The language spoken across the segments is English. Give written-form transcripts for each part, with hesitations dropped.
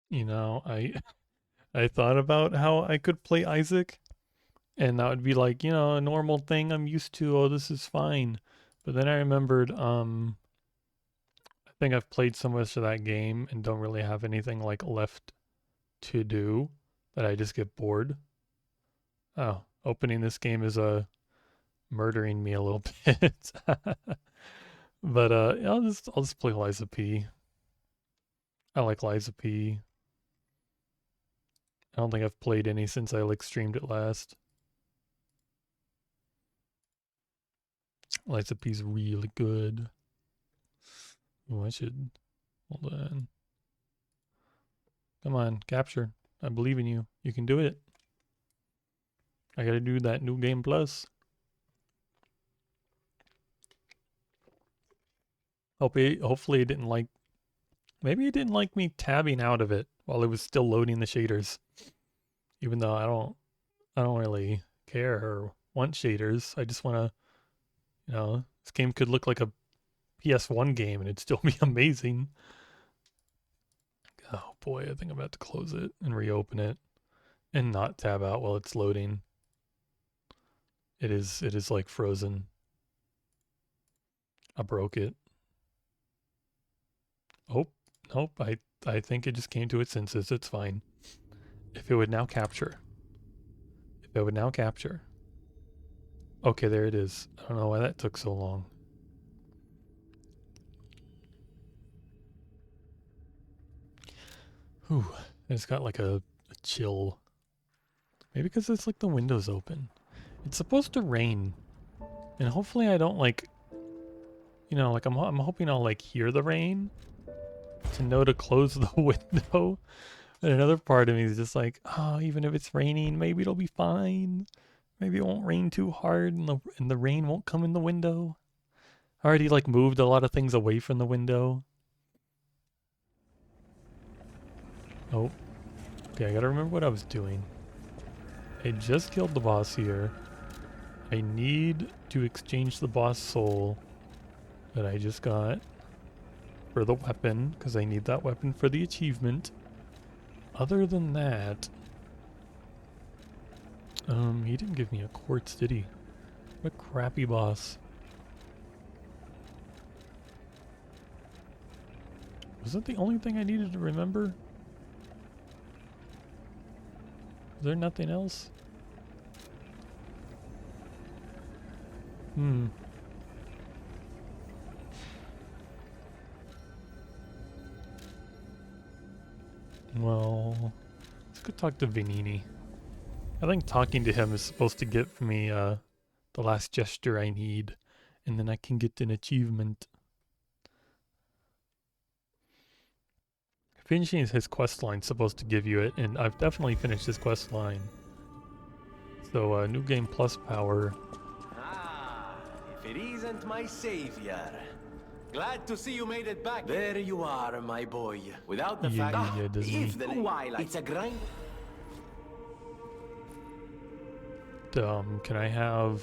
You know, I thought about how I could play Isaac, and that would be like, a normal thing I'm used to. Oh, this is fine. But then I remembered, I think I've played so much of that game and don't really have anything like left to do that I just get bored. Oh, opening this game is murdering me a little bit. But I'll just play Liza P. I like Liza P. I don't think I've played any since I like streamed it last. Liza P's really good. Oh, I should hold on. Come on, capture. I believe in you. You can do it. I gotta do that new game plus. Hopefully it didn't like. Maybe it didn't like me tabbing out of it while it was still loading the shaders. Even though I don't really care or want shaders. I just want to, this game could look like a PS1 game and it'd still be amazing. Oh boy, I think I'm about to close it and reopen it and not tab out while it's loading. It is like frozen. I broke it. Oh, nope. I think it just came to its senses. It's fine. If it would now capture. If it would now capture. Okay, there it is. I don't know why that took so long. Whew. It's got like a chill. Maybe because it's like the windows open. It's supposed to rain. And hopefully I don't like, like I'm hoping I'll like hear the rain to know to close the window. And another part of me is just like, oh, even if it's raining, maybe it'll be fine. Maybe it won't rain too hard and the rain won't come in the window. I already like moved a lot of things away from the window. Oh, okay, I gotta remember what I was doing. I just killed the boss here. I need to exchange the boss soul that I just got for the weapon, because I need that weapon for the achievement. Other than that, he didn't give me a quartz, did he? What a crappy boss. Was that the only thing I needed to remember? Is there nothing else? Hmm. Well, let's go talk to Vanini. I think talking to him is supposed to get me the last gesture I need, and then I can get an achievement. Finishing his quest line is supposed to give you it, and I've definitely finished his quest line. So, new game plus power. Ah, if it isn't my savior. Glad to see you made it back. There you are, my boy. Without the fact... Yeah, Disney. If the while it's a grind... Can I have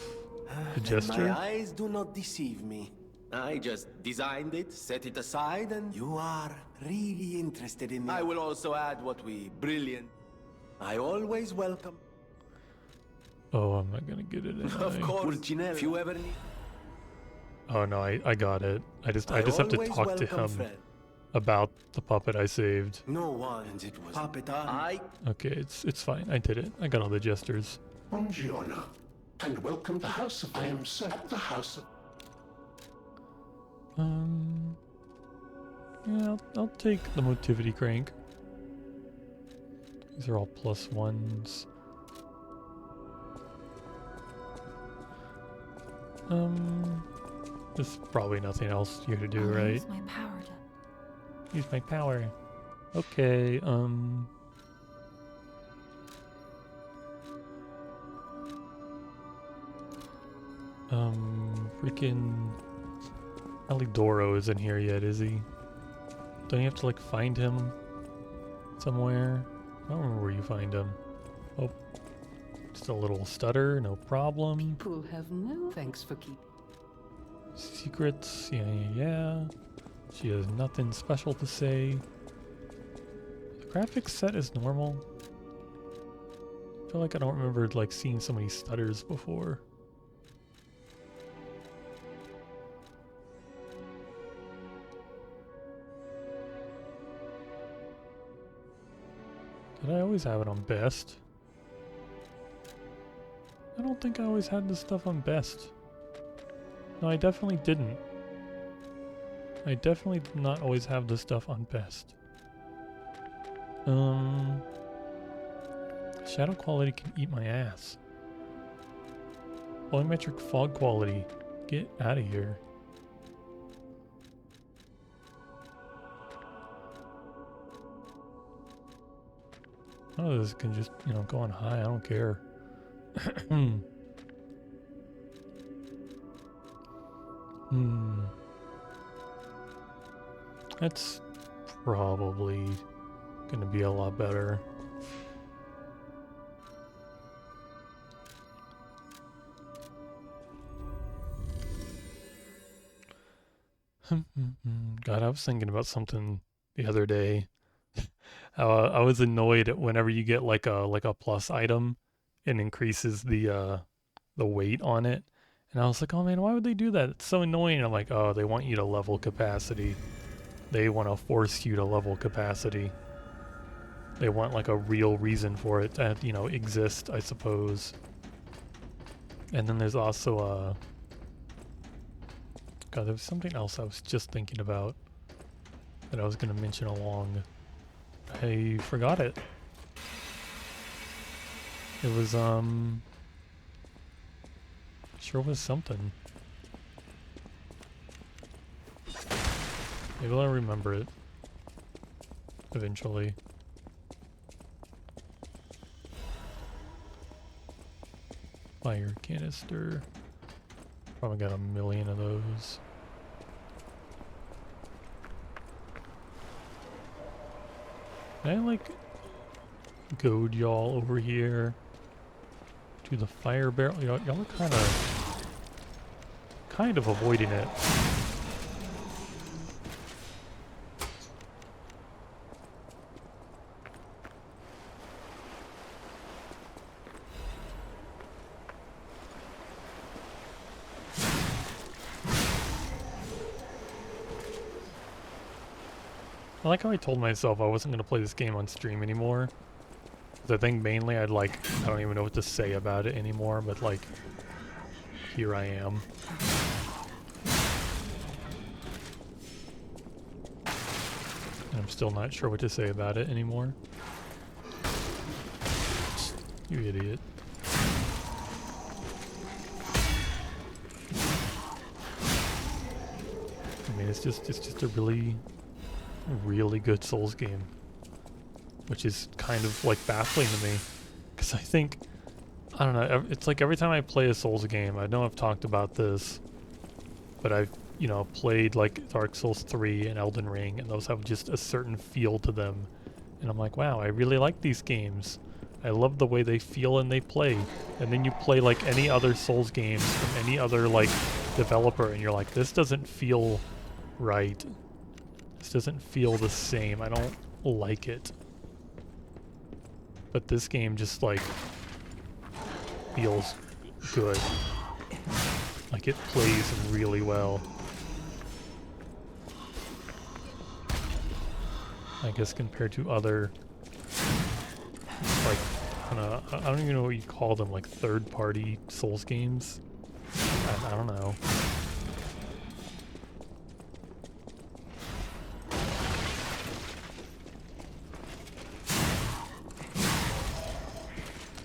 a gesture? My eyes do not deceive me. I just designed it, set it aside, and... You are really interested in me. I will also add what we brilliant... I always welcome... Oh, I'm not gonna get it anyway. Of course, if you ever need... Oh no, I got it. I just have to talk to him about the puppet I saved. No one, and it was puppet I... Okay, it's fine. I did it. I got all the gestures. Buongiorno, and welcome to the House of I am Sir, the House of... Yeah, I'll take the motivity crank. These are all +1s. There's probably nothing else here to do, right? Use my power to... Use my power. Okay, freaking Alidoro isn't here yet, is he? Don't you have to like find him somewhere? I don't remember where you find him. Oh, just a little stutter, no problem. People have no thanks for keeping... Secrets, yeah. She has nothing special to say. The graphics set as normal? I feel like I don't remember like seeing so many stutters before. Did I always have it on best? I don't think I always had this stuff on best. No, I definitely didn't. I definitely did not always have this stuff on best. Shadow quality can eat my ass. Volumetric fog quality. Get out of here. Oh, this can just, you know, go on high. I don't care. That's probably gonna be a lot better. God, I was thinking about something the other day. I was annoyed whenever you get like a plus item and increases the weight on it. And I was like, oh man, why would they do that? It's so annoying. And I'm like, oh, they want you to level capacity. They want to force you to level capacity. They want like a real reason for it to, you know, exist, I suppose. And then there's also God, there was something else I was just thinking about that I was gonna mention along. I forgot it. It was sure was something. Maybe I'll remember it eventually. Fire canister. Probably got a million of those. Can I like goad y'all over here to the fire barrel? Y'all are kind of avoiding it. I like how I told myself I wasn't going to play this game on stream anymore. Because I think mainly I don't even know what to say about it anymore, but like, here I am. And I'm still not sure what to say about it anymore. You idiot. I mean, it's just a really good Souls game, which is kind of like baffling to me, because I think, I don't know, it's like every time I play a Souls game, I know I've talked about this, but I've, you know, played like Dark Souls 3 and Elden Ring, and those have just a certain feel to them, and I'm like, wow, I really like these games. I love the way they feel and they play. And then you play like any other Souls games from any other like developer, and you're like, this doesn't feel right. This doesn't feel the same. I don't like it. But this game just like feels good. Like it plays really well. I guess compared to other like I don't even know what you call them, like third-party Souls games. I don't know.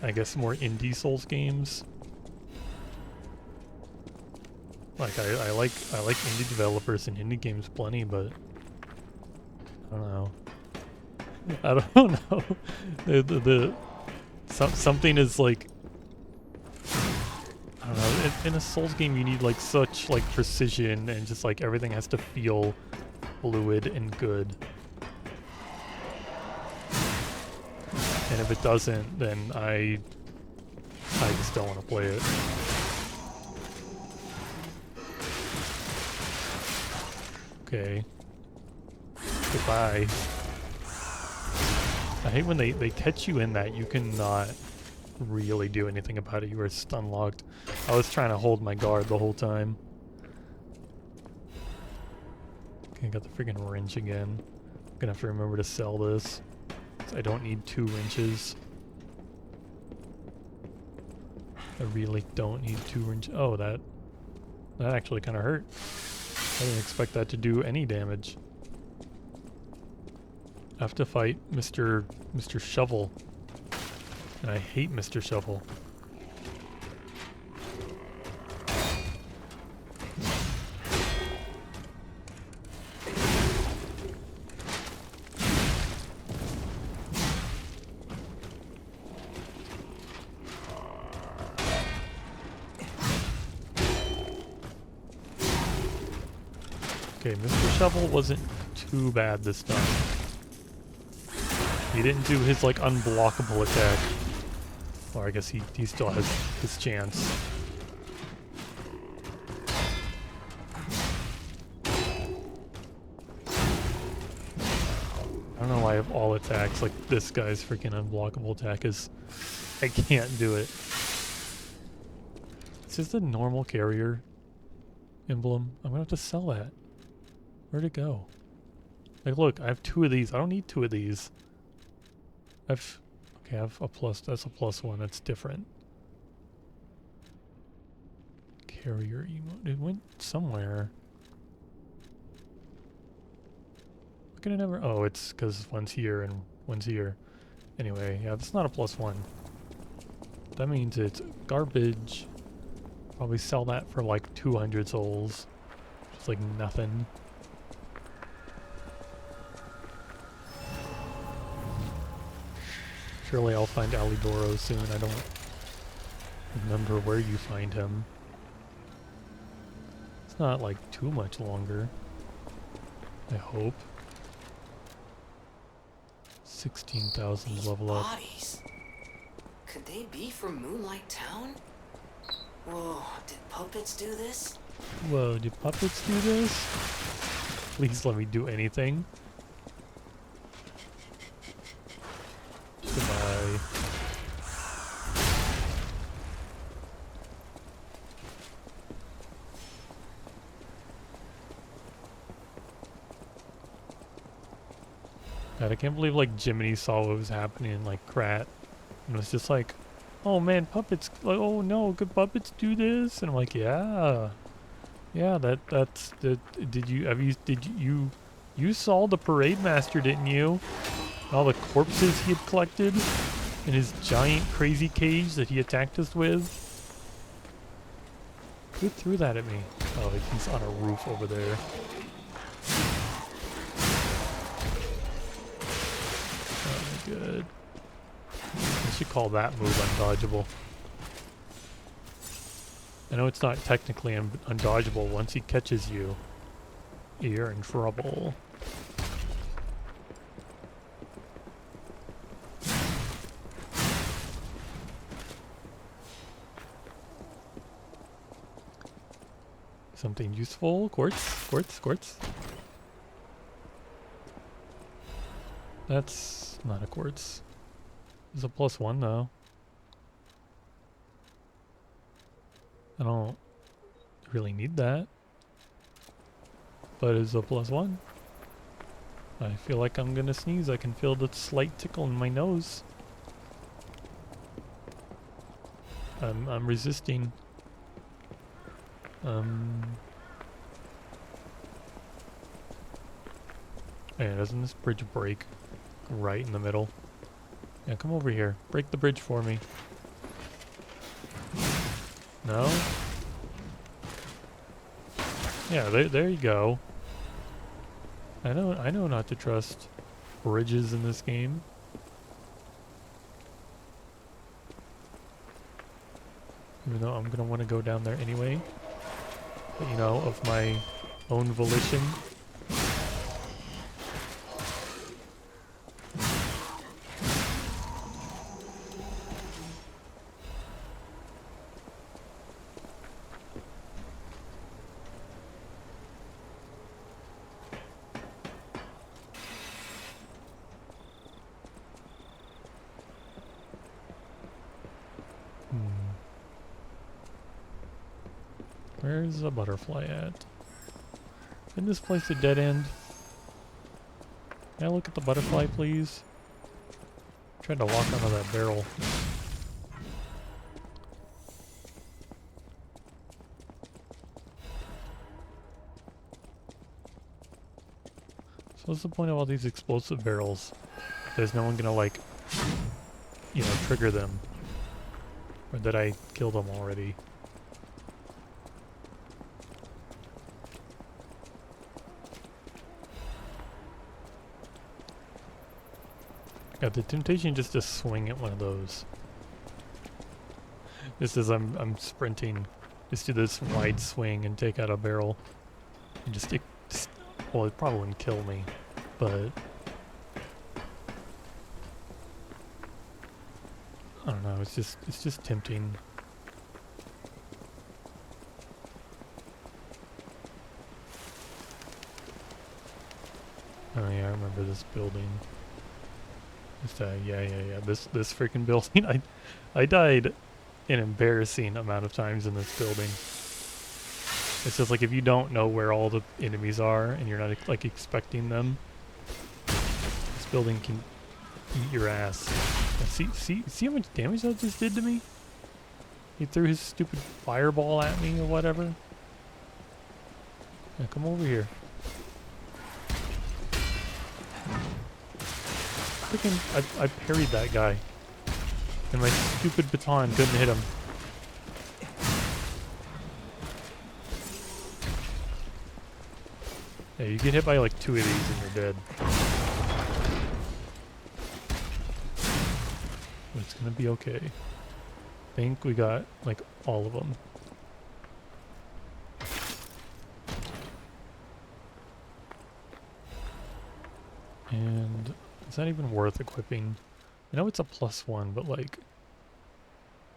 I guess more indie Souls games. Like I like indie developers and indie games plenty, but I don't know. I don't know. Something is like, I don't know. In a Souls game, you need like such like precision, and just like everything has to feel fluid and good. And if it doesn't, then I just don't want to play it. Okay. Goodbye. I hate when they catch you in that. You cannot really do anything about it. You are stun locked. I was trying to hold my guard the whole time. Okay, got the freaking wrench again. I'm gonna have to remember to sell this. I don't need 2 wrenches. I really don't need 2 wrenches. Oh, that actually kind of hurt. I didn't expect that to do any damage. I have to fight Mr. Shovel. And I hate Mr. Shovel. Okay, Mr. Shovel wasn't too bad this time. He didn't do his, like, unblockable attack. Or I guess he still has his chance. I don't know why I have all attacks. Like, this guy's freaking unblockable attack is... I can't do it. It's just a normal carrier emblem. I'm gonna have to sell that. Where'd it go? Like, look, I have 2 of these. I don't need 2 of these. Okay, I have a plus. That's a +1. That's different. Carrier emote. It went somewhere. Look at it never. Oh, it's because one's here and one's here. Anyway, yeah, that's not a +1. That means it's garbage. Probably sell that for like 200 souls. It's like nothing. Surely I'll find Alidoro soon. I don't remember where you find him. It's not like too much longer. I hope. 16,000 level up. Bodies. Could they be from Moonlight Town? Whoa, did puppets do this? Whoa, do puppets do this? Please let me do anything. Goodbye. God, I can't believe like Jiminy saw what was happening in like Krat and was just like, oh man, puppets, like, oh no, could puppets do this? And I'm like, yeah. Yeah, you saw the parade master, didn't you? All the corpses he had collected in his giant crazy cage that he attacked us with. Who threw that at me? Oh, he's on a roof over there. Oh, good. I should call that move undodgeable. I know it's not technically undodgeable. Once he catches you, you're in trouble. Something useful. Quartz, quartz, quartz. That's not a quartz. It's a +1 though. I don't really need that. But it's a +1. I feel like I'm gonna sneeze. I can feel the slight tickle in my nose. I'm resisting. Hey, doesn't this bridge break right in the middle? Yeah, come over here. Break the bridge for me. No? Yeah, there you go. I know not to trust bridges in this game. Even though I'm gonna want to go down there anyway. But, you know, of my own volition. Where's the butterfly at? Isn't this place a dead end? Can I look at the butterfly, please? Tried to walk onto that barrel. So what's the point of all these explosive barrels? There's no one gonna, like, you know, trigger them. Or did I kill them already? Got the temptation just to swing at one of those. Just as I'm sprinting, just do this wide swing and take out a barrel. And just well, it probably wouldn't kill me, but I don't know. It's just tempting. Oh yeah, I remember this building. Just yeah. This freaking building. I died an embarrassing amount of times in this building. It's just like if you don't know where all the enemies are and you're not like expecting them, this building can eat your ass. And see how much damage that just did to me? He threw his stupid fireball at me or whatever. Now come over here. Freaking, I parried that guy. And my stupid baton couldn't hit him. Yeah, you get hit by like 2 of these and you're dead. But it's gonna be okay. I think we got like all of them. And it's not even worth equipping. I know it's a +1, but like,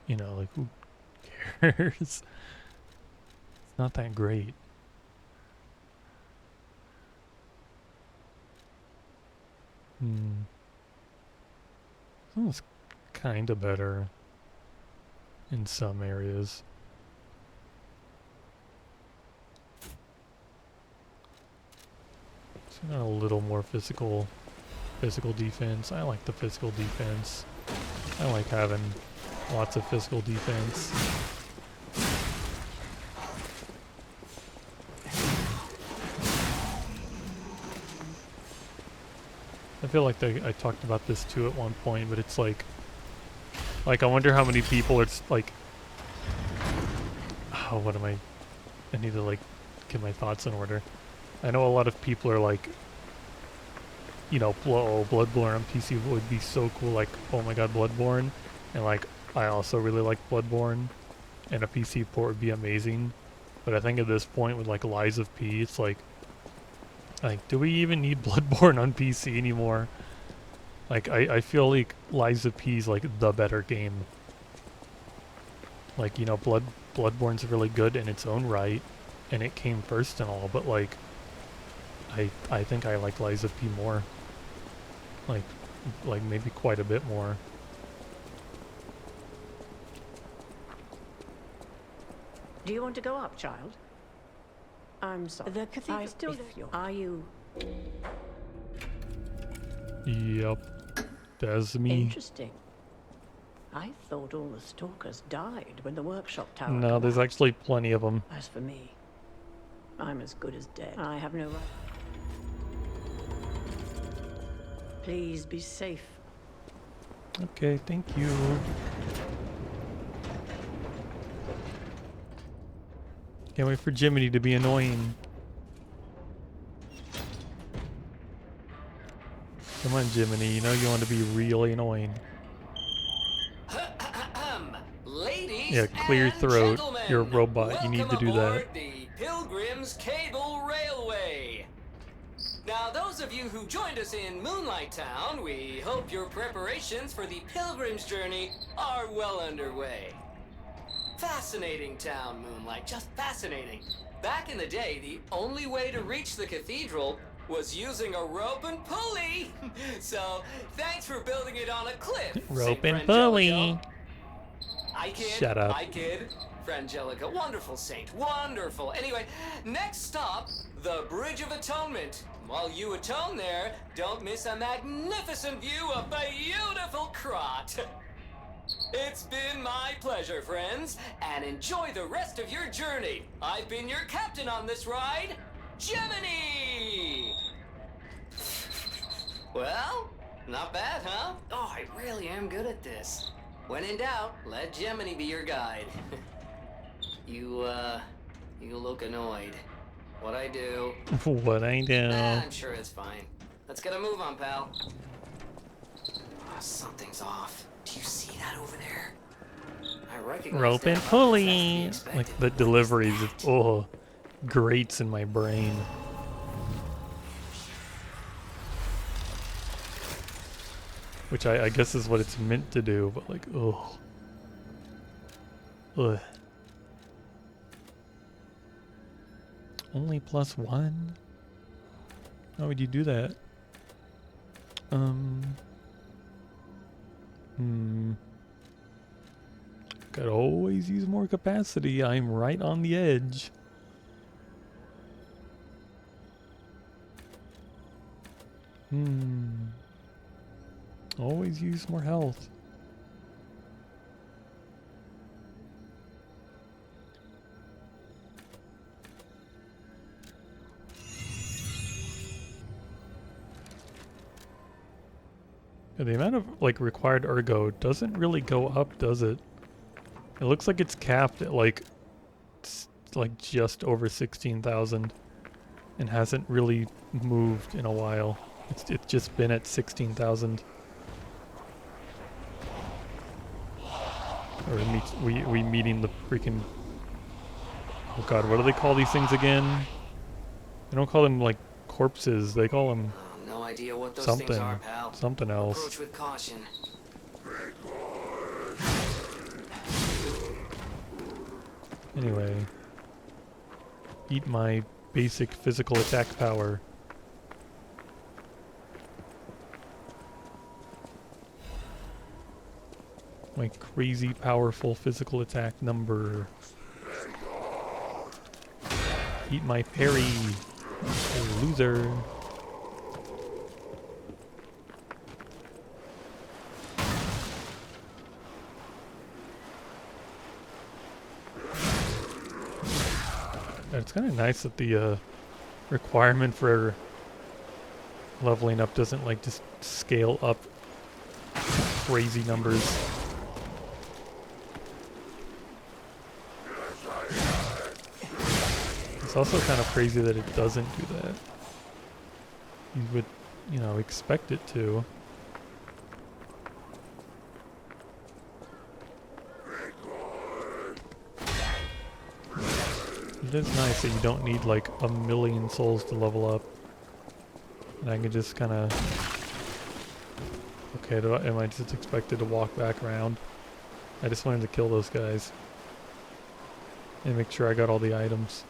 you know, like who cares? It's not that great. This one's kinda better in some areas. So got a little more physical defense. I like the physical defense. I like having lots of physical defense. I feel like I talked about this too at one point, but it's like I wonder how many people it's like, oh, what am I need to like get my thoughts in order. I know a lot of people are like, you know, Bloodborne on PC would be so cool, like, oh my god, Bloodborne, and like, I also really like Bloodborne, and a PC port would be amazing, but I think at this point with like Lies of P, it's like, do we even need Bloodborne on PC anymore? Like, I feel like Lies of P is like the better game. Like, you know, Bloodborne's really good in its own right, and it came first and all, but like, I think I like Lies of P more. Like maybe quite a bit more. Do you want to go up, child? I'm sorry. The cathedral still Are you? Yep. That's me. Interesting. I thought all the stalkers died when the workshop tower No, there's collapsed. actually plenty of them. As for me, I'm as good as dead. I have no right. Please be safe. Okay, thank you. Can't wait for Jiminy to be annoying. Come on, Jiminy, you know you want to be really annoying. Ladies Yeah, clear your and throat. gentlemen, You're a robot. You need to do welcome that. aboard the Pilgrim's Cable Railway. Now, those of you who joined us in Moonlight Town, we hope your preparations for the Pilgrim's journey are well underway. Fascinating town, Moonlight, just fascinating. Back in the day, the only way to reach the cathedral was using a rope and pulley. So, thanks for building it on a cliff, Rope St. and pulley. I kid. Shut up. I kid. Frangelica. Wonderful saint. Wonderful. Anyway, next stop, the Bridge of Atonement. While you atone there, don't miss a magnificent view of beautiful Krot. It's been my pleasure, friends, and enjoy the rest of your journey. I've been your captain on this ride, Gemini! Well, not bad, huh? Oh, I really am good at this. When in doubt, let Gemini be your guide. You look annoyed. What I do? What I do? I'm sure it's fine. Let's get a move on, pal. Oh, something's off. Do you see that over there? I recognize Rope and pulley. Like the deliveries, grates in my brain. Which I guess is what it's meant to do, but like, ugh. Only +1? How would you do that? Could always use more capacity. I'm right on the edge. Always use more health. Yeah, the amount of like required ergo doesn't really go up, does it? It looks like it's capped at like just over 16,000 and hasn't really moved in a while. It's just been at 16,000. Or we meeting the freaking... Oh god, what do they call these things again? They don't call them like corpses, they call them no idea what those something. things are, pal. Something else. Approach with caution. Anyway. Eat my basic physical attack power. My crazy powerful physical attack number. Eat my parry. You loser. It's kind of nice that the requirement for leveling up doesn't like just scale up crazy numbers. It's also kind of crazy that it doesn't do that. You would, expect it to. It is nice that you don't need like a million souls to level up. And I can just kind of... Okay, am I just expected to walk back around? I just wanted to kill those guys. And make sure I got all the items.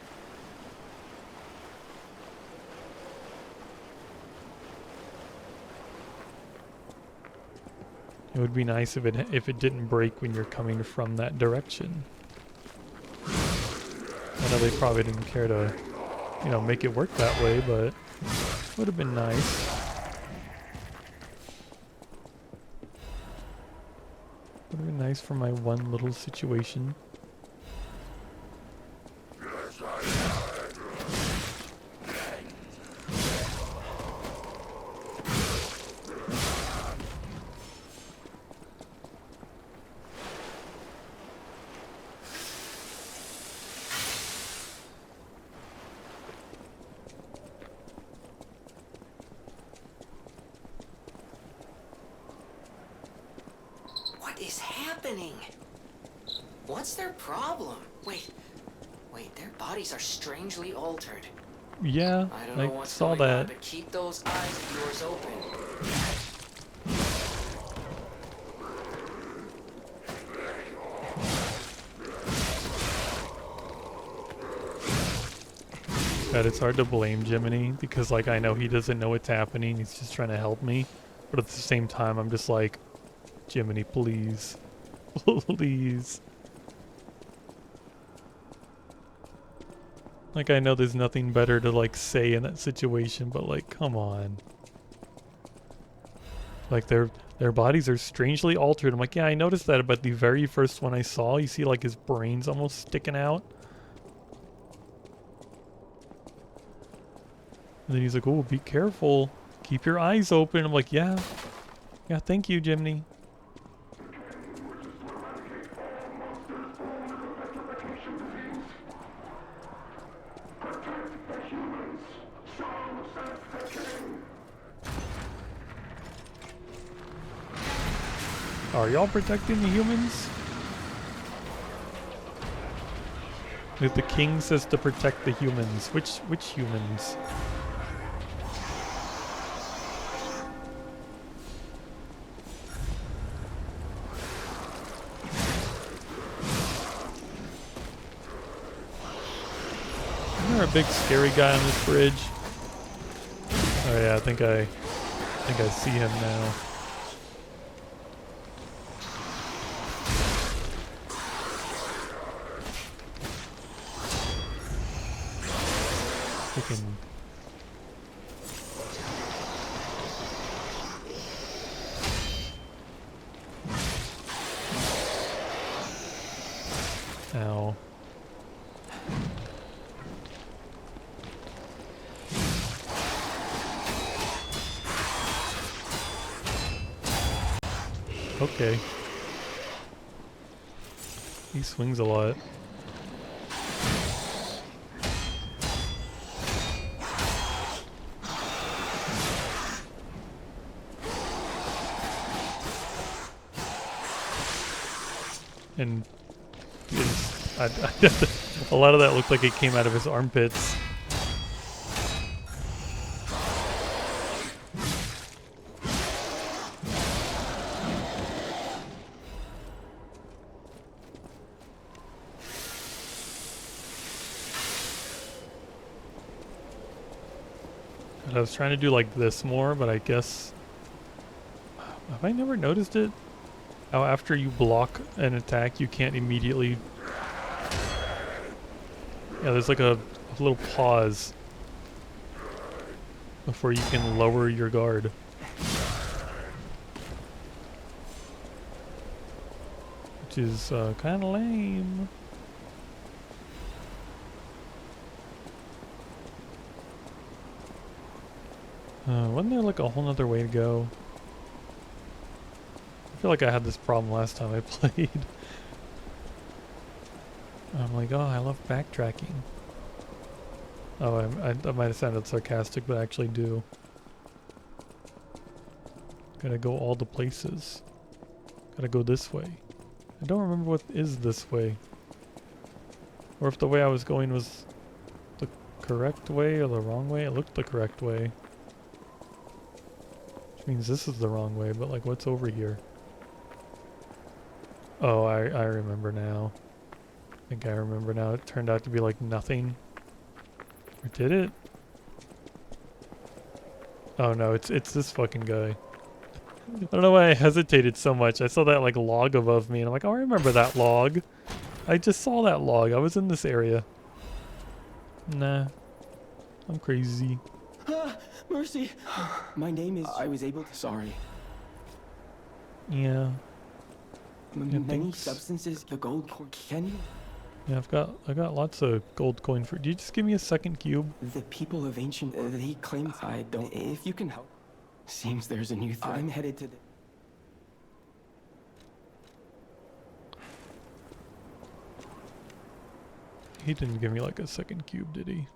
It would be nice if it didn't break when you're coming from that direction. I know they probably didn't care to, make it work that way, but it would have been nice. Would have been nice for my one little situation. What's their problem? Wait, their bodies are strangely altered. Yeah, I don't know what's saw going on, that. but keep those eyes of yours open. God, it's hard to blame Jiminy because I know he doesn't know what's happening. He's just trying to help me. But at the same time, I'm just like, Jiminy, please. Please. Like, I know there's nothing better to, like, say in that situation, but, like, come on. Like, their bodies are strangely altered. I'm like, yeah, I noticed that about the very first one I saw. You see, like, his brain's almost sticking out. And then he's like, oh, be careful. Keep your eyes open. I'm like, yeah. Yeah, thank you, Jiminy. Are y'all protecting the humans? Like the king says to protect the humans. Which humans? Isn't there a big scary guy on this bridge? Oh yeah, I think I see him now. Freaking. Ow. Okay. He swings a lot. And a lot of that looked like it came out of his armpits. And I was trying to do like this more, but I guess... Have I never noticed it? How after you block an attack, you can't immediately... Yeah, there's like a little pause before you can lower your guard. Which is kind of lame. Wasn't there like a whole nother way to go? I feel like I had this problem last time I played. I'm like, oh, I love backtracking. Oh, I might have sounded sarcastic, but I actually do. Gotta go all the places. Gotta go this way. I don't remember what is this way. Or if the way I was going was the correct way or the wrong way. It looked the correct way. Which means this is the wrong way, but like what's over here? Oh, I remember now. I think I remember now. It turned out to be like nothing. Or did it? Oh no, it's this fucking guy. I don't know why I hesitated so much. I saw that like log above me and I'm like, oh, I remember that log. I just saw that log. I was in this area. Nah. I'm crazy. Mercy! My name is... I was able to... Sorry. Yeah. Many thanks. substances, the gold core. Can you... Yeah, I got lots of gold coin for... Did you just give me a second cube? The people of ancient... they claim... I don't... If you can help... Seems there's a new threat. I'm headed to the... He didn't give me like a second cube, did he?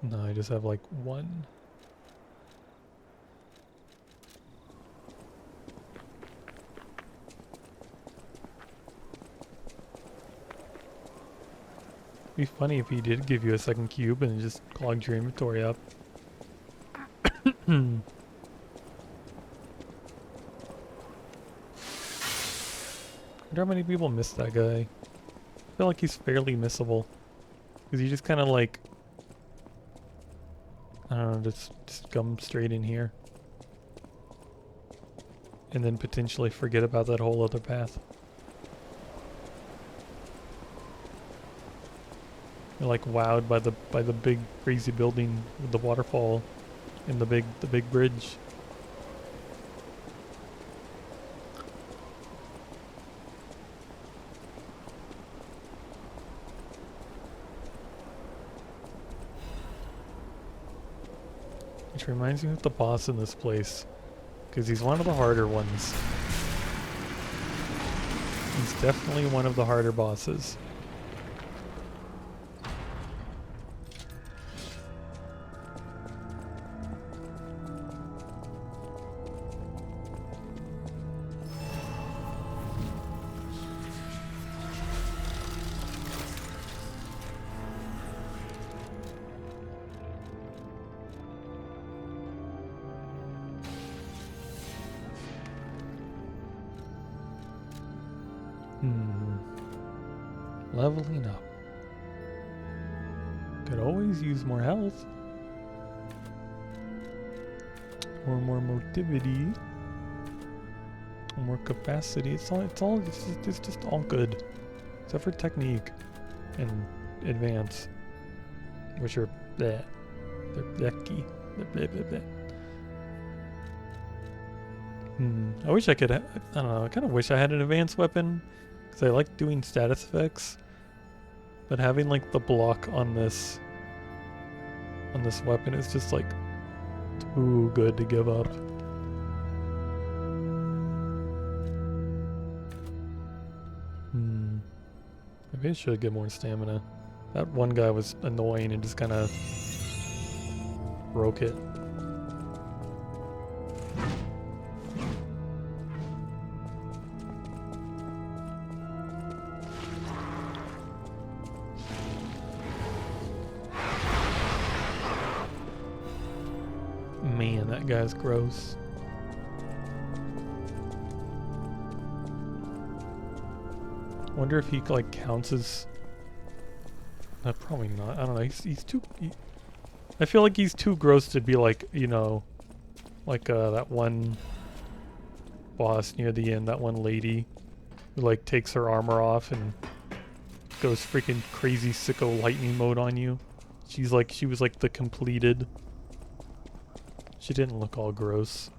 No, I just have like one. It'd be funny if he did give you a second cube and it just clogged your inventory up. I wonder how many people miss that guy. I feel like he's fairly missable. Because you just kind of like... I don't know, just come straight in here. And then potentially forget about that whole other path. They're like wowed by the big crazy building with the waterfall and the big bridge. Which reminds me of the boss in this place, because he's one of the harder ones. He's definitely one of the harder bosses. Leveling up. Could always use more health. Or more motivity. Or more capacity. It's just all good. Except for technique and advance. Which are bleh. They're blecky. They're bleh, bleh, bleh. I wish I could, I don't know, I kind of wish I had an advanced weapon. Because I like doing status effects. But having like the block on this weapon is just like too good to give up. Maybe I should get more stamina. That one guy was annoying and just kind of broke it. Man, that guy's gross. Wonder if he like counts as... probably not. I don't know. He's too... I feel like he's too gross to be like, you know, like that one boss near the end, that one lady who like takes her armor off and goes freaking crazy sicko lightning mode on you. She was like the completed. She didn't look all gross.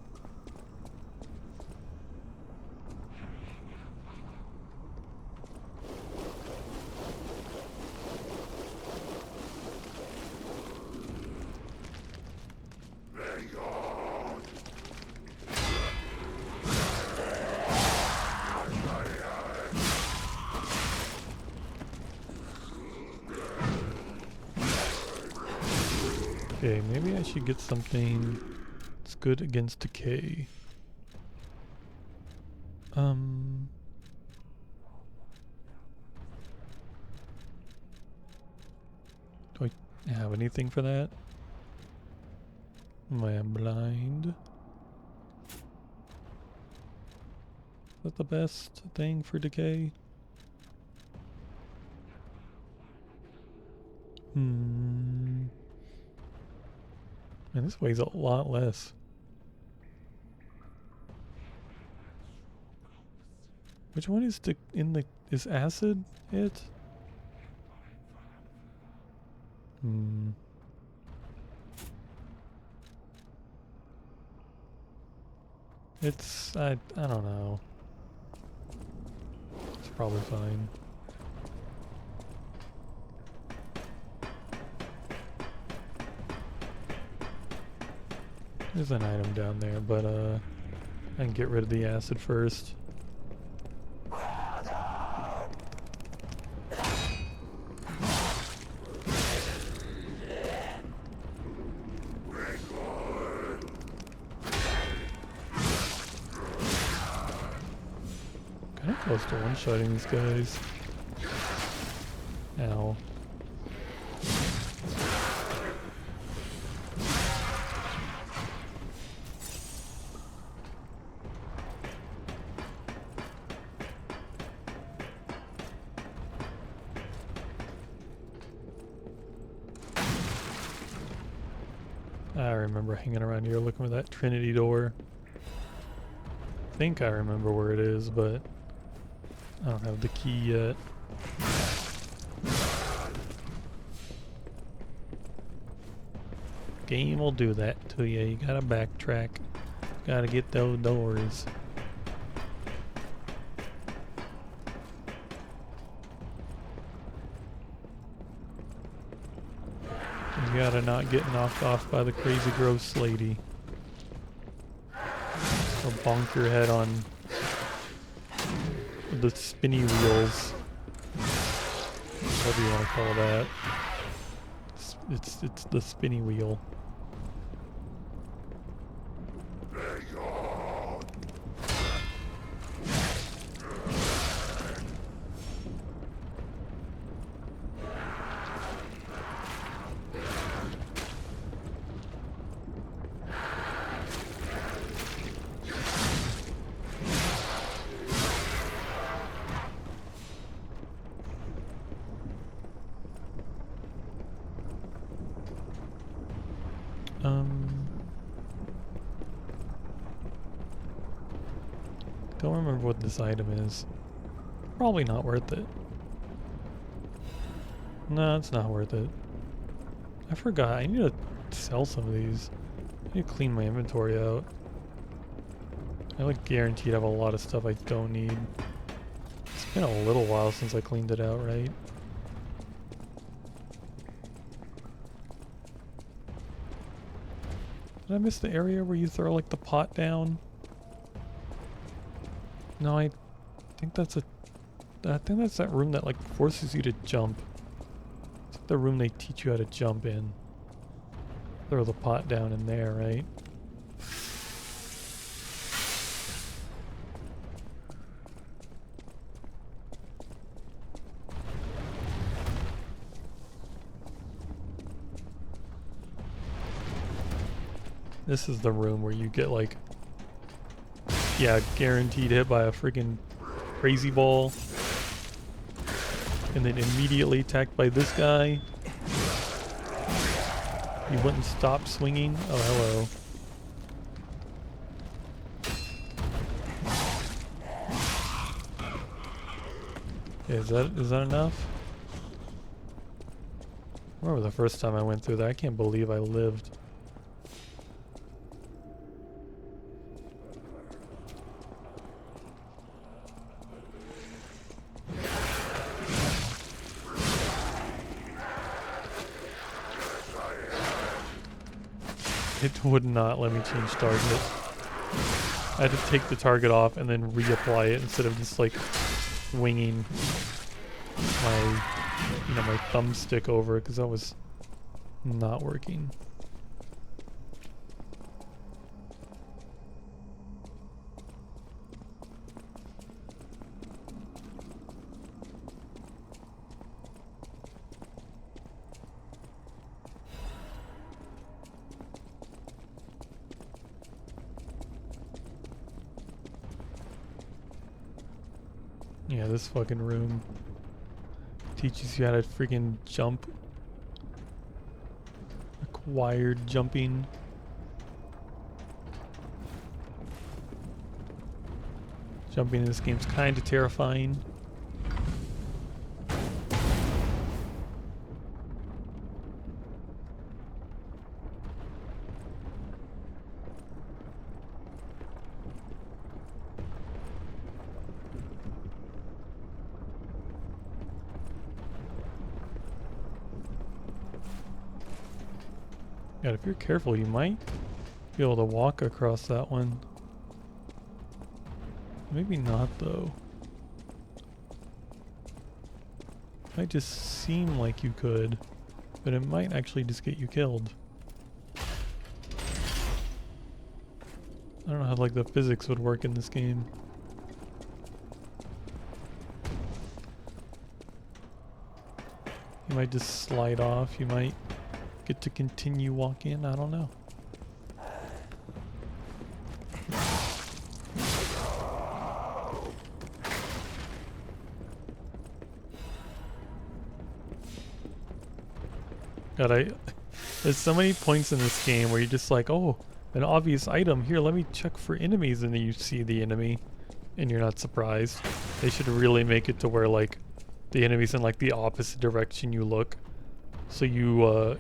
Okay, maybe I should get something that's good against decay. Do I have anything for that? Am I blind? Is that the best thing for decay? And this weighs a lot less. Which one is is acid it? It's, I don't know. It's probably fine. There's an item down there, but I can get rid of the acid first. Kinda close to one-shotting these guys. Ow. I remember hanging around here looking for that Trinity door. I think I remember where it is, but I don't have the key yet. Game will do that to you. You gotta backtrack. Gotta get those doors. You gotta not get knocked off by the crazy gross lady. Or bonk your head on the spinny wheels. Whatever you want to call that. It's the spinny wheel. Don't remember what this item is. Probably not worth it. No, it's not worth it. I forgot. I need to sell some of these. I need to clean my inventory out. I like guaranteed have a lot of stuff I don't need. It's been a little while since I cleaned it out, right? Did I miss the area where you throw like the pot down? No, I think that's that room that like forces you to jump. It's like the room they teach you how to jump in. Throw the pot down in there, right? This is the room where you get like, yeah, guaranteed hit by a freaking crazy ball. And then immediately attacked by this guy. You wouldn't stop swinging? Oh, hello. Yeah, is that enough? I remember the first time I went through that. I can't believe I lived. It would not let me change target. I had to take the target off and then reapply it instead of just like winging my, my thumbstick over it because that was not working. Yeah, this fucking room teaches you how to freaking jump. Acquired jumping. Jumping in this game's kind of terrifying. God, if you're careful, you might be able to walk across that one. Maybe not, though. Might just seem like you could, but it might actually just get you killed. I don't know how like the physics would work in this game. You might just slide off, you might get to continue walking, I don't know. God, there's so many points in this game where you're just like, oh, an obvious item, here, let me check for enemies, and then you see the enemy, and you're not surprised. They should really make it to where, like, the enemy's in, like, the opposite direction you look. So you're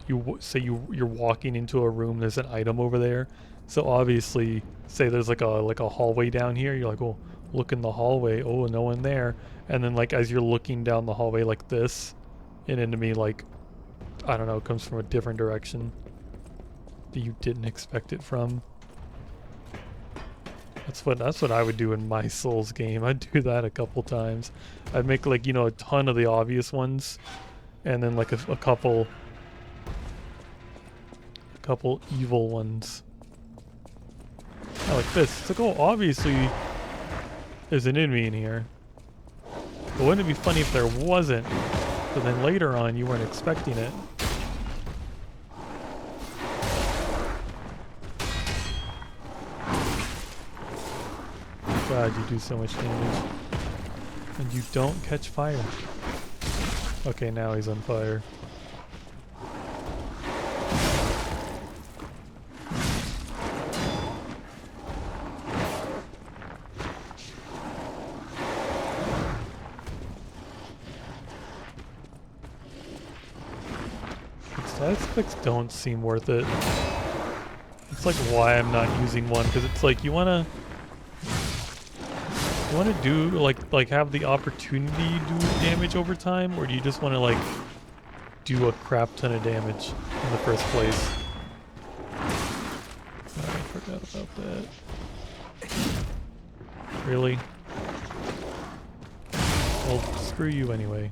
walking into a room. There's an item over there. So obviously, say there's like a hallway down here. You're like, oh, look in the hallway. Oh, no one there. And then like as you're looking down the hallway like this, an enemy like, I don't know, comes from a different direction that you didn't expect it from. That's what I would do in my Souls game. I'd do that a couple times. I'd make like, you know, a ton of the obvious ones, and then like a couple evil ones. Like this. It's like, oh, obviously there's an enemy in here. But wouldn't it be funny if there wasn't? But then later on you weren't expecting it. God, you do so much damage. And you don't catch fire. Okay, now he's on fire. Side specs don't seem worth it. It's like why I'm not using one, because it's like you wanna do like have the opportunity to do damage over time, or do you just wanna like do a crap ton of damage in the first place? Oh, I forgot about that. Really? Well, screw you anyway.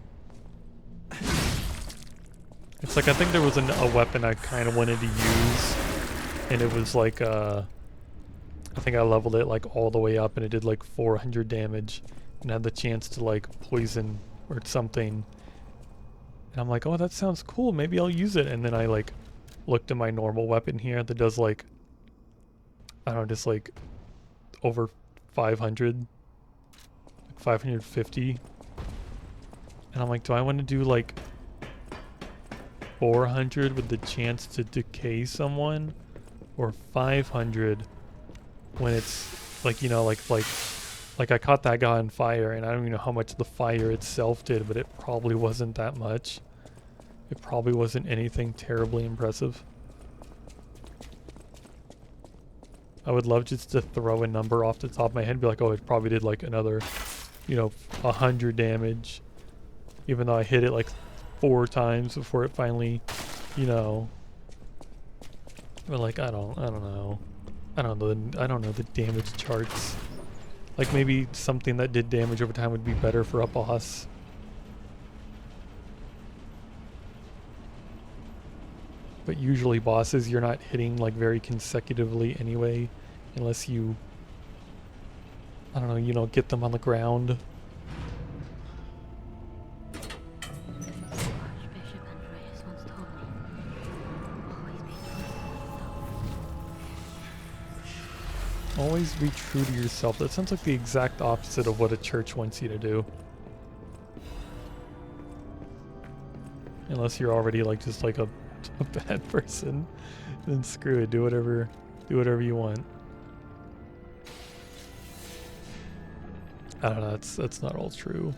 It's like I think there was a weapon I kind of wanted to use, and it was like I think I leveled it like all the way up, and it did like 400 damage, and had the chance to like poison or something. And I'm like, oh, that sounds cool. Maybe I'll use it. And then I like looked at my normal weapon here that does like, I don't know, just like over 500, like 550. And I'm like, do I want to do like 400 with the chance to decay someone, or 500 when it's like, you know, like I caught that guy on fire, and I don't even know how much the fire itself did, but it probably wasn't that much. It probably wasn't anything terribly impressive. I would love just to throw a number off the top of my head and be like, oh, it probably did like another, you know, 100 damage, even though I hit it like 4 times before it finally, you know. But like, I don't know. I don't know the damage charts. Like maybe something that did damage over time would be better for a boss. But usually bosses you're not hitting like very consecutively anyway, unless you, I don't know, you know, get them on the ground. Always be true to yourself. That sounds like the exact opposite of what a church wants you to do. Unless you're already like just like a bad person, then screw it. Do whatever you want. I don't know. That's not all true.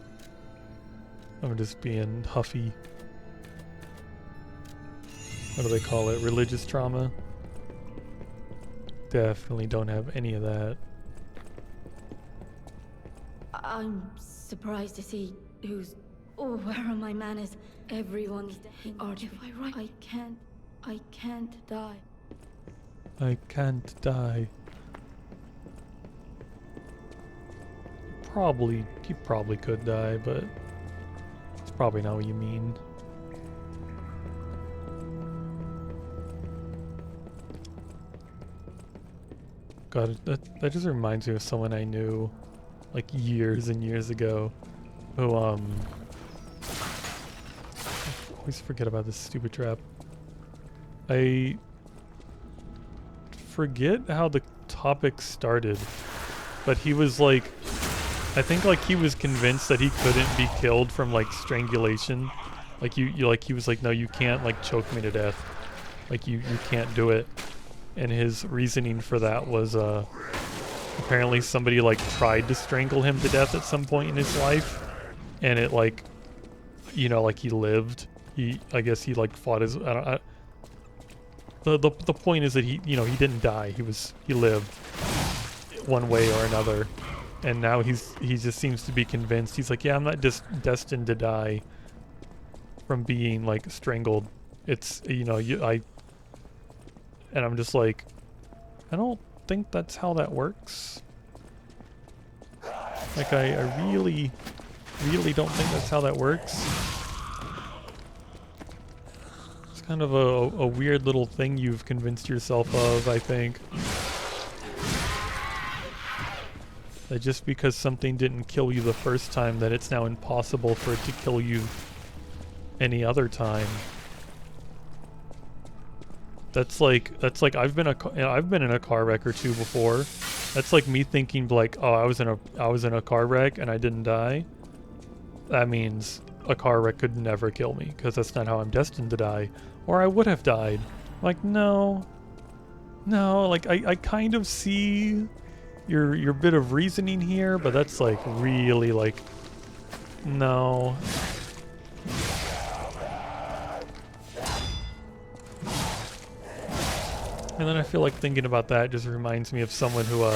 I'm just being huffy. What do they call it? Religious trauma? Definitely don't have any of that. I'm surprised to see who's... Oh, where are my manners? Everyone's dead. If I write, I can't die. I can't die. You probably could die, but it's probably not what you mean. God, that just reminds me of someone I knew like years and years ago who I always forget about this stupid trap. I forget how the topic started, but he was like, I think like he was convinced that he couldn't be killed from like strangulation. Like you like he was like, no, you can't like choke me to death. Like you can't do it. And his reasoning for that was apparently somebody like tried to strangle him to death at some point in his life, and it like, you know, like he lived, I guess he like fought his. The point is that he he didn't die. He lived one way or another, and now he just seems to be convinced. He's like, yeah, I'm not just destined to die from being like strangled. It's and I'm just like, I don't think that's how that works. Like I really don't think that's how that works. It's kind of a weird little thing you've convinced yourself of, I think. That just because something didn't kill you the first time, that it's now impossible for it to kill you any other time. That's like I've been in a car wreck or two before. That's like me thinking like, oh, I was in a car wreck and I didn't die. That means a car wreck could never kill me, because that's not how I'm destined to die. Or I would have died. Like, no, like I kind of see your bit of reasoning here, but that's like really like, no. And then I feel like thinking about that just reminds me of someone who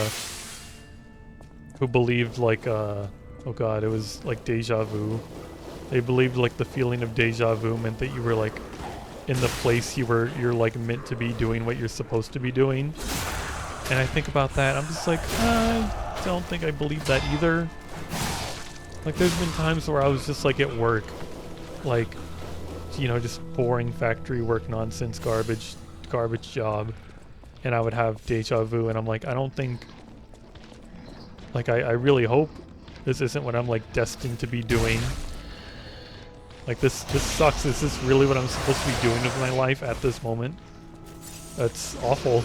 believed like oh god, it was like deja vu. They believed like the feeling of deja vu meant that you were like in the place you're like meant to be doing what you're supposed to be doing. And I think about that, I'm just like, I don't think I believe that either. Like there's been times where I was just like at work, like, just boring factory work nonsense garbage job, and I would have deja vu, and I'm like, I don't think, like I really hope this isn't what I'm like destined to be doing. Like this sucks. Is this really what I'm supposed to be doing with my life at this moment? That's awful.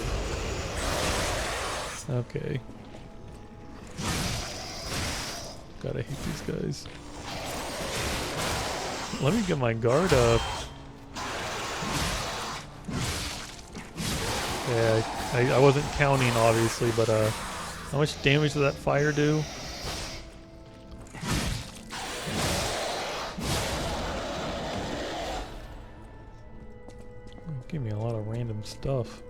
Okay. God, I hate these guys. Let me get my guard up. Yeah, I wasn't counting obviously, but how much damage did that fire do? Give me a lot of random stuff.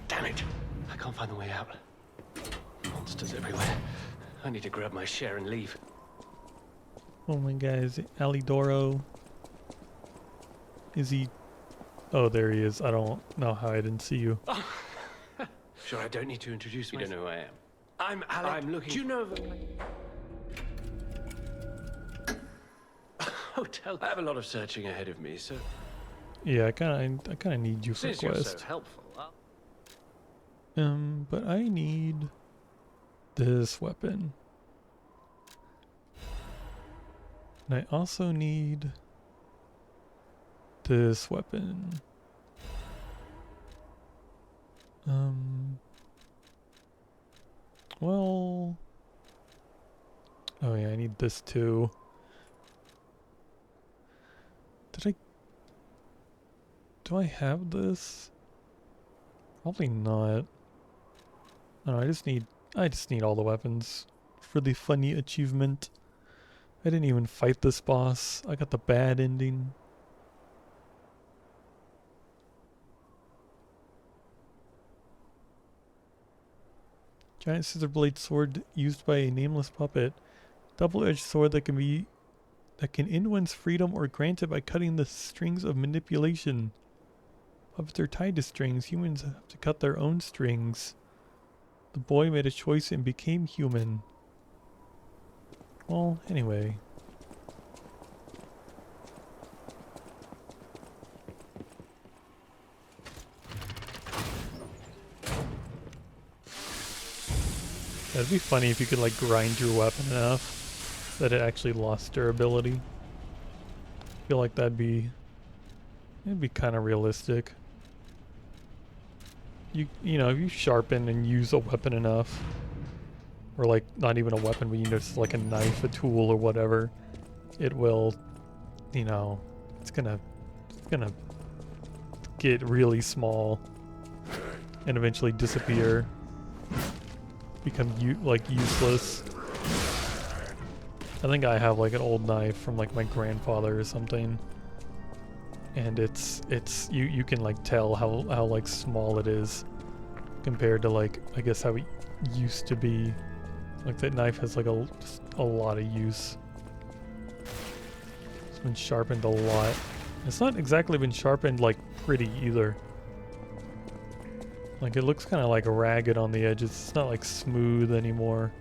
Damn it! I can't find the way out. Monsters everywhere. I need to grab my share and leave. Oh my god, is it Alidoro? Is he... Oh, there he is. I don't know how I didn't see you. Sure, I don't need to introduce myself. You don't know who I am. I'm Alec. I'm looking... Do you know of a... hotel? I have a lot of searching ahead of me, so... Yeah, I kind of need you for Since quest. you're so helpful, But I need this weapon. And I also need this weapon. Well... Oh yeah, I need this too. Do I have this? Probably not. No, I just need all the weapons for the funny achievement. I didn't even fight this boss. I got the bad ending. Giant scissor blade sword used by a nameless puppet. Double-edged sword that can end one's freedom or grant it by cutting the strings of manipulation. Puppets are tied to strings. Humans have to cut their own strings. The boy made a choice and became human. Well, anyway. it'd be funny if you could like grind your weapon enough that it actually lost durability. I feel like it'd be kind of realistic. You know, if you sharpen and use a weapon enough, or like not even a weapon, but you know, just like a knife, a tool, or whatever, it will, you know, it's gonna get really small and eventually disappear, become like useless. I think I have like an old knife from like my grandfather or something, and it's you can like tell how like small it is compared to like I guess how it used to be. Like that knife has like just a lot of use. It's been sharpened a lot. It's not exactly been sharpened like pretty either. Like it looks kind of like ragged on the edges. It's not like smooth anymore.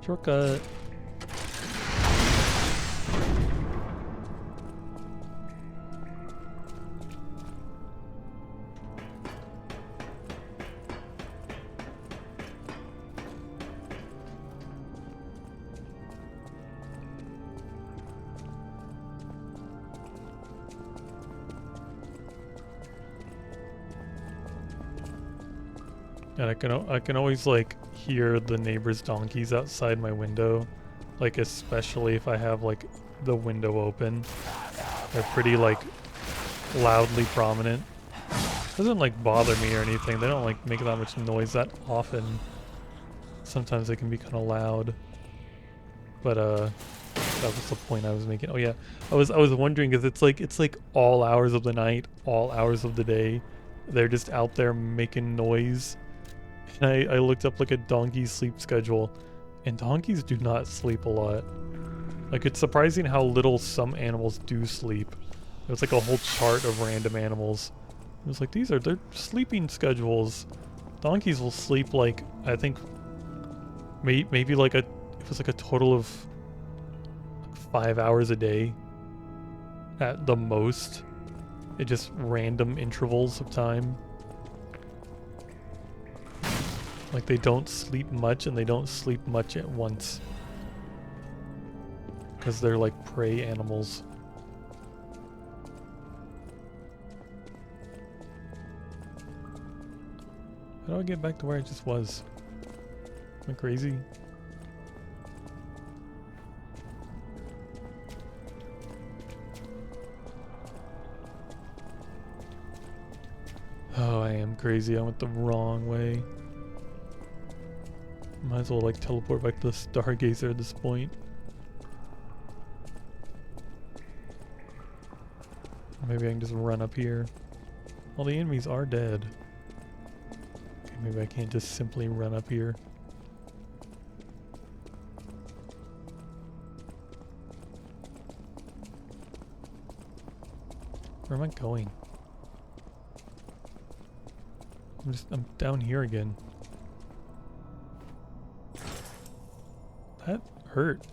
Shortcut. And I can always like hear the neighbors' donkeys outside my window, like especially if I have like the window open. They're pretty like loudly prominent. Doesn't like bother me or anything. They don't like make that much noise that often. Sometimes they can be kind of loud. But that was the point I was making. Oh yeah, I was wondering because it's like all hours of the night, all hours of the day. They're just out there making noise. And I looked up like a donkey sleep schedule, and donkeys do not sleep a lot. Like it's surprising how little some animals do sleep. It was like a whole chart of random animals. It was like these are their sleeping schedules. Donkeys will sleep like I think maybe like it was like a total of 5 hours a day at the most. It just random intervals of time. Like they don't sleep much and they don't sleep much at once. Because they're like prey animals. How do I get back to where I just was? Am I crazy? Oh, I am crazy. I went the wrong way. Might as well like teleport back to the Stargazer at this point. Or maybe I can just run up here. All the enemies are dead. Okay, maybe I can't just simply run up here. Where am I going? I'm down here again. That hurt.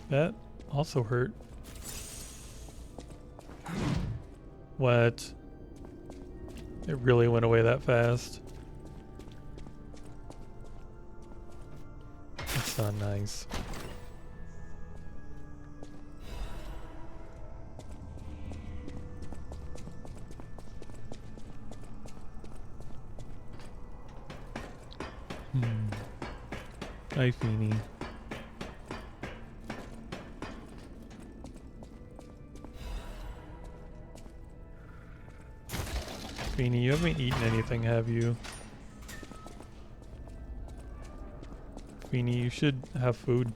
That also hurt. What? It really went away that fast. That's not nice. Hi, Feeny. Feeny, you haven't eaten anything, have you? Feeny, you should have food.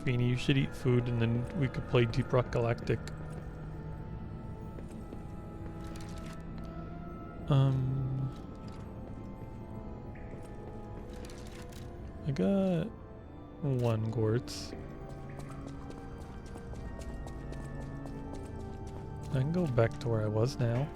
Feeny, you should eat food and then we could play Deep Rock Galactic. I got 1 quartz. I can go back to where I was now.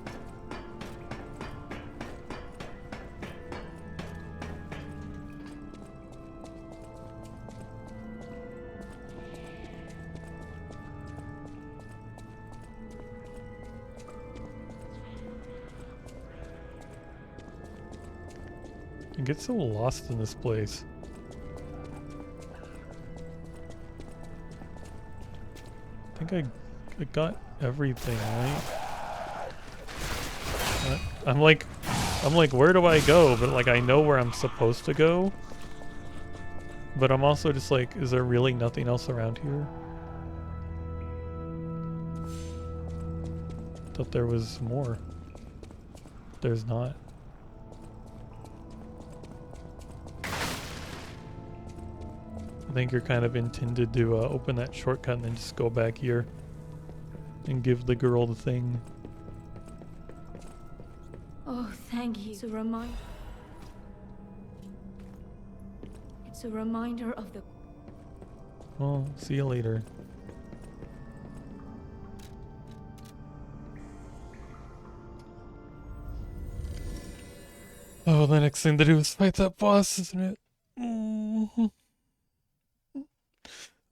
I get so lost in this place. I think I got everything, right? I'm like, where do I go? But like, I know where I'm supposed to go. But I'm also just like, is there really nothing else around here? Thought there was more. There's not. I think you're kind of intended to open that shortcut and then just go back here and give the girl the thing. Oh, thank you. It's a reminder of the... Well, see you later. Oh, the next thing to do is fight that boss, isn't it? I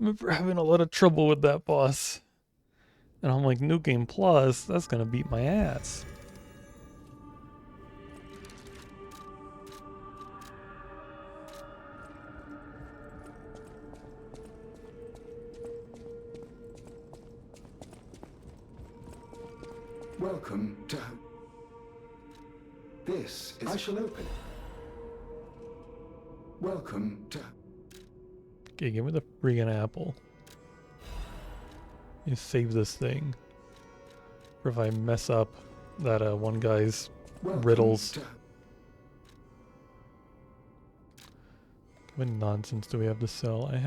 remember having a lot of trouble with that boss. And I'm like, New Game Plus, that's gonna beat my ass. Welcome to... This is... I shall open. Welcome to... Okay, give me the friggin' apple. You save this thing. Or if I mess up that one guy's riddles. What nonsense do we have to sell? I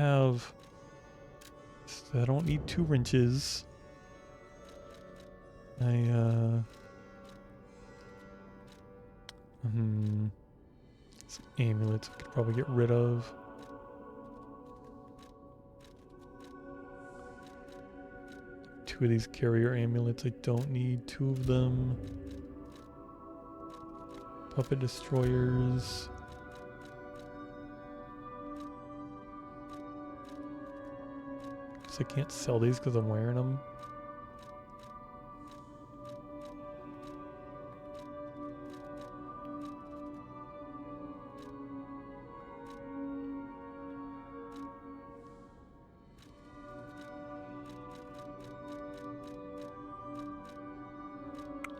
don't need 2 wrenches. Some amulets I could probably get rid of. Two of these carrier amulets, I don't need 2 of them. Puppet destroyers. Guess I can't sell these because I'm wearing them.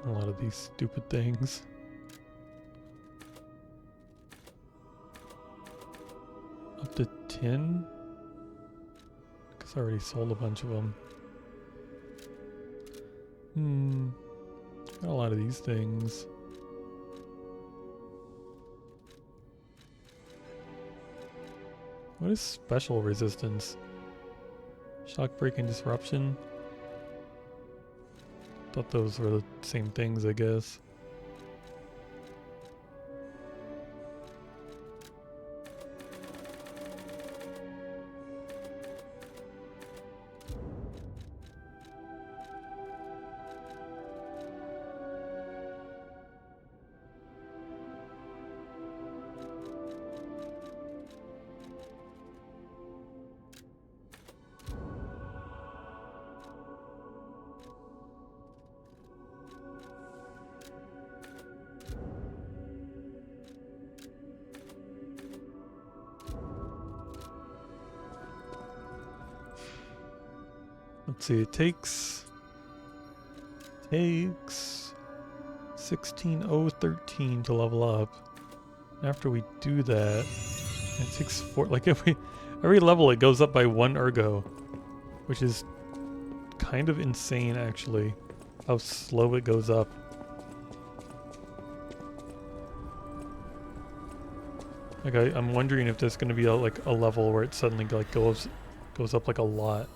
A lot of these stupid things. Up to 10? Because I already sold a bunch of them. Got a lot of these things. What is special resistance? Shock break and disruption? Thought those were the same things, I guess. Let's see, it takes 16,013 to level up. After we do that, it takes 4, like every level it goes up by 1 ergo, which is kind of insane actually, how slow it goes up. Like I'm wondering if there's going to be a level where it suddenly like goes Goes up like a lot.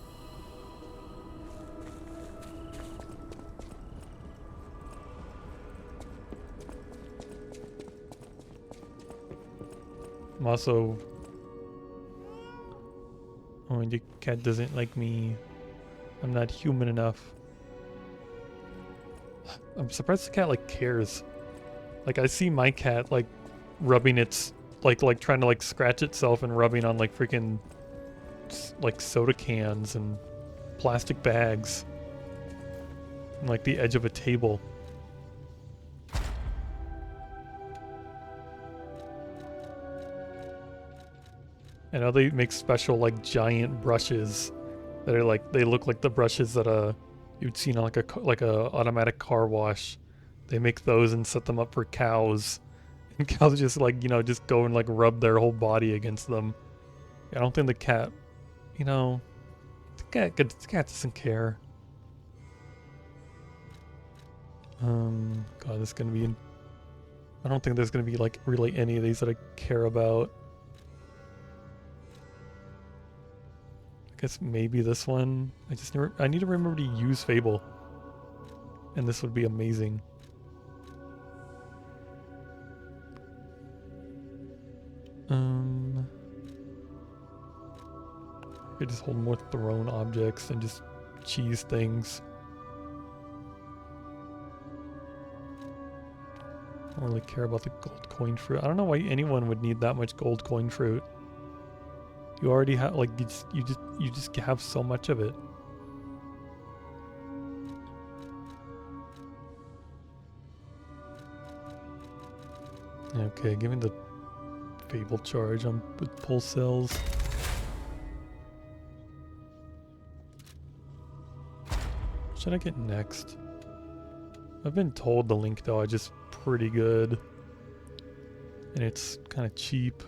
I'm also... Oh, and your cat doesn't like me. I'm not human enough. I'm surprised the cat, like, cares. Like, I see my cat, like, rubbing its... Like trying to, like, scratch itself and rubbing on, like, freaking... like, soda cans and plastic bags. And, like, the edge of a table. I know they make special, like, giant brushes that are like, they look like the brushes that you'd seen on like a automatic car wash. They make those and set them up for cows, and cows just, like, you know, just go and, like, rub their whole body against them. I don't think the cat, you know, the cat doesn't care. God, this is gonna be. I don't think there's gonna be, like, really any of these that I care about. I guess maybe this one. I need to remember to use Fable. And this would be amazing. I could just hold more thrown objects and just cheese things. I don't really care about the gold coin fruit. I don't know why anyone would need that much gold coin fruit. You already have, like, you just have so much of it. Okay, give me the Fable charge on with pulse cells. What should I get next? I've been told the Link Dodge is pretty good. And it's kind of cheap.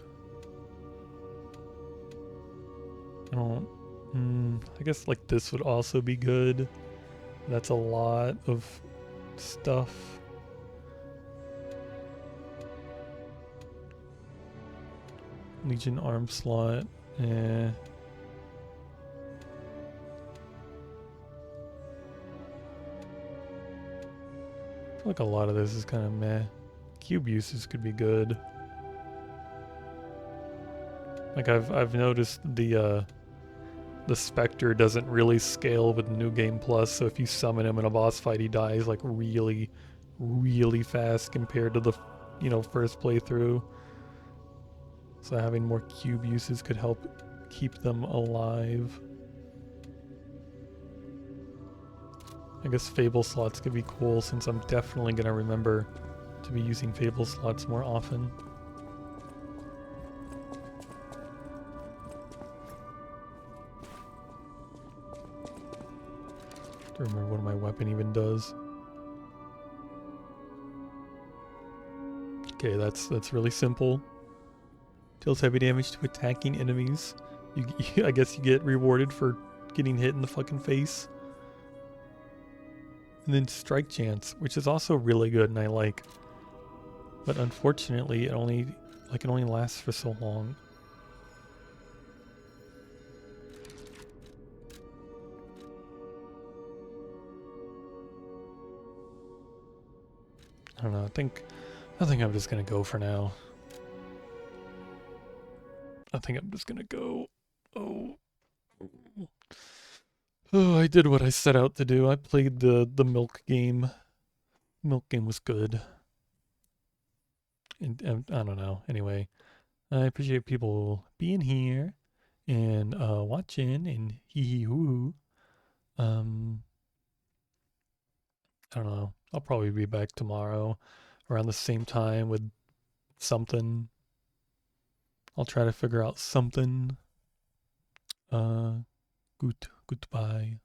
I guess, like, this would also be good. That's a lot of stuff. Legion arm slot. Eh. I feel like a lot of this is kind of meh. Cube uses could be good. Like, I've noticed the Spectre doesn't really scale with New Game Plus, so if you summon him in a boss fight, he dies, like, really, really fast compared to the, you know, first playthrough. So having more cube uses could help keep them alive. I guess Fable slots could be cool, since I'm definitely going to remember to be using Fable slots more often. To remember what my weapon even does. Okay, that's really simple. Deals heavy damage to attacking enemies. I guess you get rewarded for getting hit in the fucking face. And then strike chance, which is also really good and I like. But unfortunately, it only lasts for so long. I don't know. I think I'm just gonna go for now. I think I'm just gonna go. Oh, I did what I set out to do. I played the milk game. Milk game was good. And I don't know. Anyway, I appreciate people being here and watching and hee hee hoo. I don't know. I'll probably be back tomorrow around the same time with something. I'll try to figure out something. Goodbye.